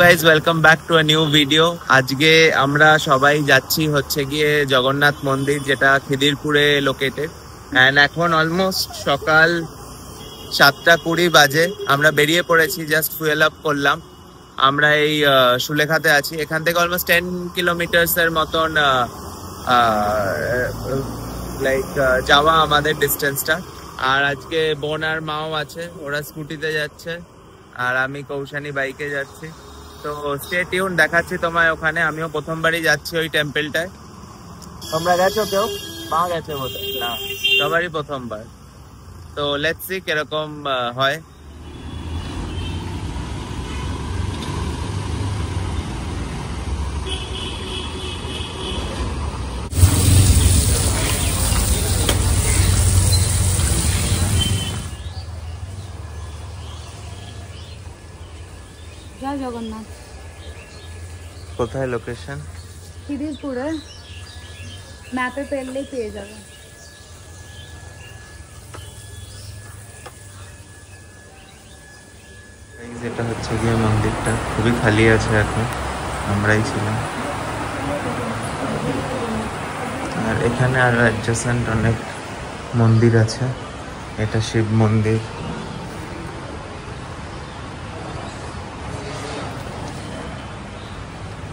Guys welcome back to a new video. আজকে আমরা সবাই যাচ্ছি হচ্ছে গিয়ে জগন্নাথ মন্দির, যেটা খিদিরপুরে লোকেটেড। অ্যান্ড এখন অলমোস্ট সকাল 7:20 বাজে। আমরা বেরিয়ে পড়েছি, জাস্ট ফুয়েল আপ করলাম। আমরা এই সুলেখাতে আছি। এখান থেকে অলমোস্ট 10 কিলোমিটার্স এর মতন লাইক যাওয়া আমাদের ডিস্টেন্সটা। আর আজকে বোন আর মাও আছে, ওরা স্কুটিতে যাচ্ছে আর আমি কৌশানী বাইকে যাচ্ছি। তো স্টে টিউন, দেখাচ্ছি তোমায় ওখানে। আমিও প্রথমবারই যাচ্ছি ওই টেম্পলটায়। তোমরা গেছো কেউ? মা গেছে বোধহয়, না সবারই প্রথমবার। তো লেটস সি কিরকম হয়। জয় জগন্নাথ। কোথায় লোকেশন? খিদিরপুরে, ম্যাপে পেলেই পেয়ে যাবে। যেটা হচ্ছে গিয়ে মন্দিরটা খুবই খালি আছে এখন, আমরাই ছিলাম। আর এখানে আরো অ্যাডজাসেন্ট অনেক মন্দির আছে। এটা শিব মন্দির।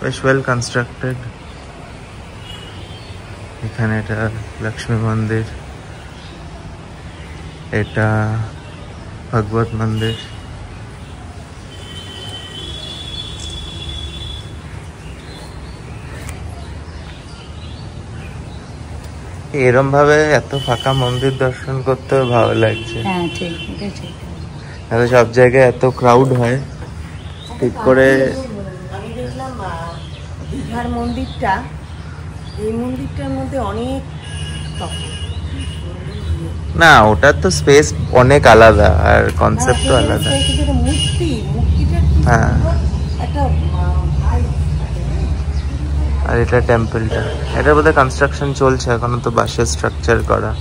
বেশ ওয়েল কনস্ট্রাক্টেড। এখানে এটা লক্ষ্মী মন্দির, এটা ভগবত মন্দির। এরম ভাবে এত ফাঁকা মন্দির দর্শন করতে ভালো লাগছে। হ্যাঁ ঠিক, এটা ঠিক। সব জায়গায় এত ক্রাউড হয়, ঠিক করে। আমি দেখলাম দীঘার মন্দিরটা, এই মন্দিরটার মধ্যে অনেক না, ওটার তো স্পেস অনেক আলাদা আর কনসেপ্টও আলাদা। হ্যাঁ, একটা আর এটা টেম্পলটা, এটা বোধহয় কনস্ট্রাকশন চলছে এখনো, তো বাঁশের স্ট্রাকচার করা।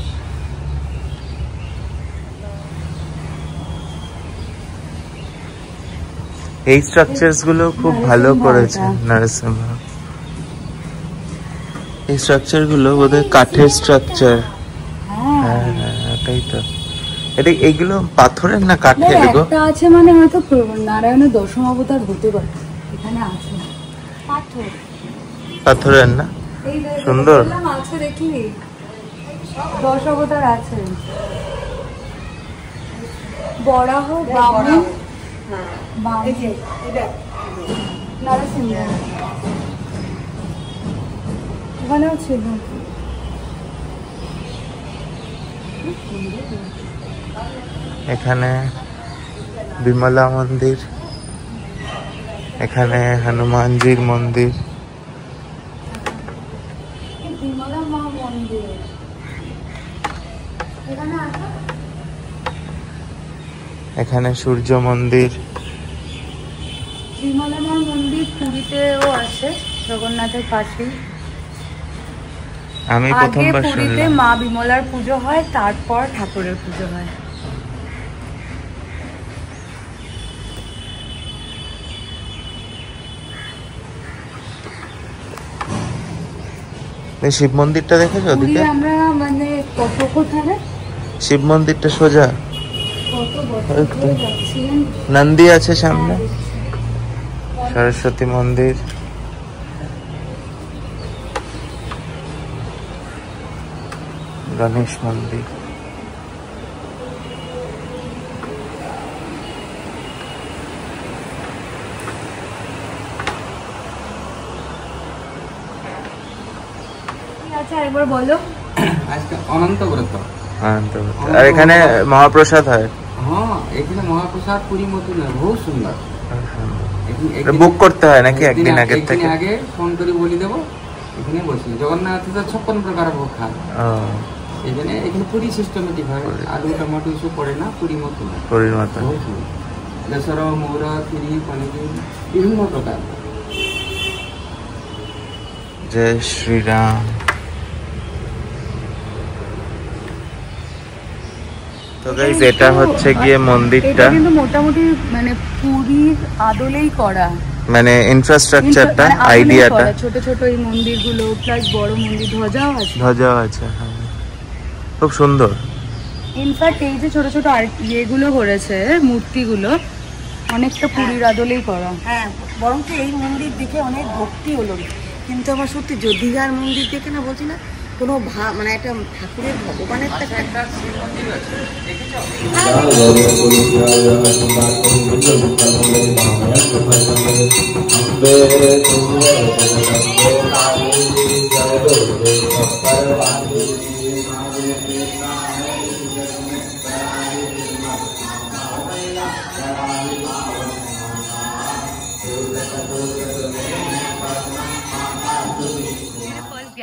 এই স্ট্রাকচারস গুলো খুব ভালো করেছে নরসিংহ। এই স্ট্রাকচার গুলো বোধহয় কাঠের স্ট্রাকচার। হ্যাঁ হ্যাঁ, এটাই তো। এটা এইগুলো পাথরের না কাঠের? এগুলো একটা আছে মানে হয়তো নারায়ণের দশম অবতার হতে পারে। এখানে আছে পাথর, পাথরের না? এই সুন্দর আছে, দেখলি 10 অবতার আছে। বরাহ, বামন, নারসিংহ ওখানেও ছিল। এখানে বিমলা মন্দির, এখানে হনুমানজির মন্দির, বিমলা মা মন্দির এখানে আছে। এখানে সূর্য মন্দির। বিমলা মা মন্দির পুরীতেও আছে, জগন্নাথের পাশেই। আমি প্রথমবার পুরীতে শুনলাম। মা বিমলার পুজো হয়, তারপর ঠাকুরের পুজো হয়। শিব মন্দিরটা দেখেছো ওদিকে? আমরা মানে কত কোথায় শিব মন্দিরটা সোজা, কত বছর ধরে যাচ্ছি। নন্দী আছে সামনে, সরস্বতী মন্দির, গণেশ মন্দির। আচ্ছা একবার বলো। আজকে অনন্ত ব্রত। আর এখানে মহাপ্রসাদ হয়। হ্যাঁ, এখানে মহাপ্রসাদ পুরী মতো নয়, বহুত সুন্দর। বুক করতে হয় নাকি একদিন আগের থেকে? আগে ফোন করে বলে দেবো, এখানে বসি। জগন্নাথ 56 প্রকার ভোগ খায়। এখানে পুরি সিস্টেমেটিক হয়, আলু টমেটো কিছু পড়ে না, পুরী মতো না, পুরীর মতো। বেসর, মৌরা, খিরি, পনির, বিভিন্ন প্রকার। জয় শ্রীরাম। তো গাইস, এটা হচ্ছে গিয়ে মন্দিরটা। এটা কিন্তু মোটামুটি মানে পুরীর আদলেই করা। মানে ইনফ্রাস্ট্রাকচারটা, মানে আগুনের আইডিয়াটা। করা ছোট ছোট এই মন্দিরগুলো প্লাস বড় মন্দির, ধ্বজাও আছে। ধ্বজাও আছে, হ্যাঁ, খুব সুন্দর। ইনফ্যাক্ট এই যে ছোট ছোট ইয়েগুলো করেছে, মূর্তিগুলো অনেকটা পুরীর আদলেই করা। হ্যাঁ, বরঞ্চ এই মন্দির দেখে অনেক ভক্তি হলো, কিন্তু আমার সত্যি দীঘার মন্দির দেখে না, বলছি না কোনো মানে একটা ঠাকুরের ভগবানের তো একটা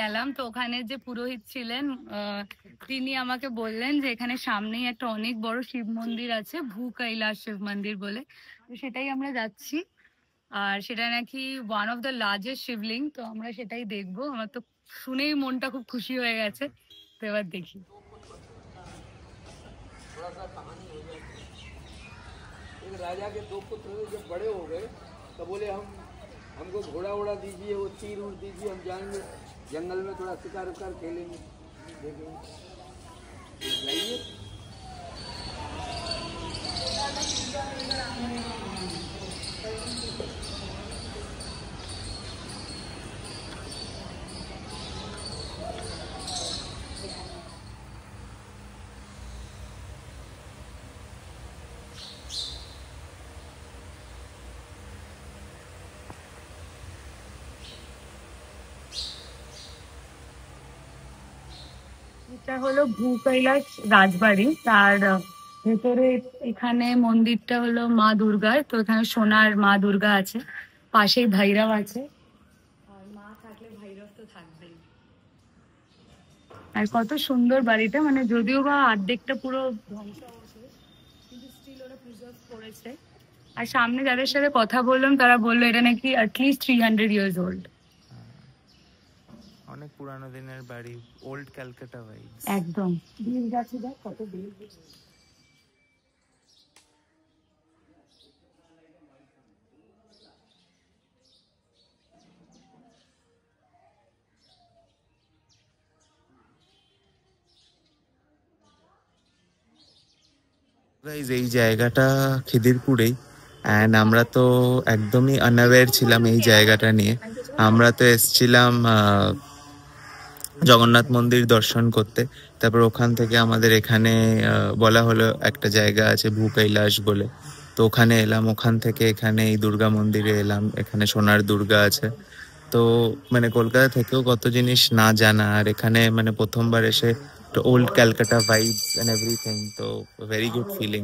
গেলাম তো ওখানে যে পুরোহিত ছিলেন তিনি আমাকে বললেন যে এখানে সামনেই একটা অনেক বড় শিব মন্দির আছে, ভূ কৈলাস শিব মন্দির বলে, তো সেটাই আমরা যাচ্ছি। আর সেটা নাকি one of the largest Shivling, তো আমরা সেটাই দেখবো। আমার তো শুনেই মনটা খুব খুশি হয়ে গেছে, তো এবার দেখি। राजा के 2 पुत्र जब बड़े हो गए तो बोले हमको घोड़ा वोड़ा दीजिए, वो तीर उड़ दीजिए, हम जाएंगे जंगल में थोड़ा शिकार उकार खेलेंगे, देखेंगे। जाइए। এটা হলো ভূ কৈলাস রাজবাড়ি, তার ভেতরে এখানে মন্দিরটা হলো মা দুর্গার, তো এখানে সোনার মা দুর্গা আছে, পাশেই ভৈরব আছে, আর মা থাকলে ভৈরব তো থাকবেই। আর কত সুন্দর বাড়িটা, মানে যদিও বা অর্ধেকটা পুরো ধ্বংসাবশেষ, কিন্তু স্টিল ওরা প্রিজার্ভ করেছে। আর সামনে যাদের সাথে কথা বললাম তারা বললো এটা নাকি অ্যাটলিস্ট 300 ইয়ার্স ওল্ড। অনেক পুরানো দিনের বাড়ি, ওল্ড ক্যালকাটা ভাইবস একদম। বেল গাছে দেখ কত বেল। গাইজ এই জায়গাটা খিদিরপুরেই, অ্যান্ড আমরা তো একদমই আনঅ্যাওয়্যার ছিলাম এই জায়গাটা নিয়ে। আমরা তো এসছিলাম জগন্নাথ মন্দির দর্শন করতে, তারপর ওখান থেকে আমাদের এখানে বলা হলো একটা জায়গা আছে ভূ কৈলাস বলে, তো ওখানে এলাম। ওখান থেকে এখানে এই দুর্গা মন্দিরে এলাম, এখানে সোনার দুর্গা আছে। তো মানে কলকাতা থেকেও কত জিনিস না জানা, আর এখানে মানে প্রথমবার এসে old Calcutta vibes and everything, তো ভেরি গুড ফিলিং।